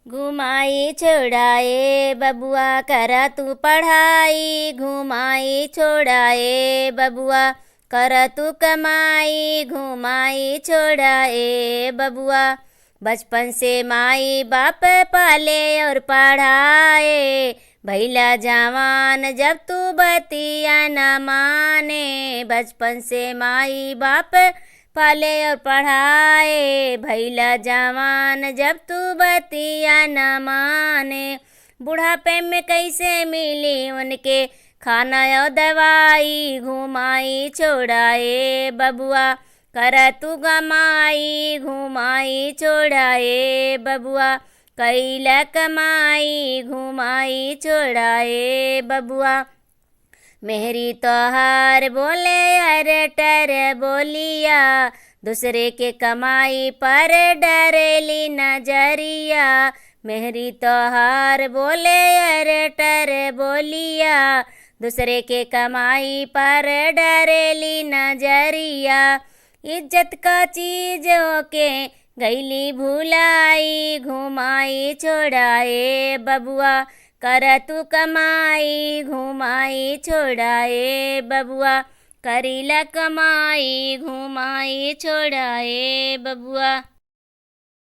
घुमाई छोड़ाए बबुआ कर तू पढ़ाई, घुमाई छोड़ाए बबुआ कर तू कमाई, घुमाई छोड़ाए बबुआ। बचपन से माई बाप पाले और पढ़ाए, भैला जवान जब तू बतिया न माने। बचपन से माई बाप पाले और पढ़ाए, भैला जवान जब तू बतिया न माने। बुढ़ापे में कैसे मिली उनके खाना और दवाई, घुमाई छोड़ाए बबुआ कर तू कमाई, घुमाई छोड़ाए बबुआ कैला कमाई, घुमाई छोड़ाए बबुआ। मेहरी तोहार बोले अरे टर बोलिया, दूसरे के कमाई पर डरेली नजरिया। मेहरी तोहार बोले अरे टर बोलिया, दूसरे के कमाई पर डरेली नजरिया। इज्जत का चीज होके गईली भुलाई, घुमाई छोड़ाए बबुआ कर तू कमाई, घुमाई छोड़ाए बबुआ करीला कमाई, घुमाई छोड़ाए बबुआ।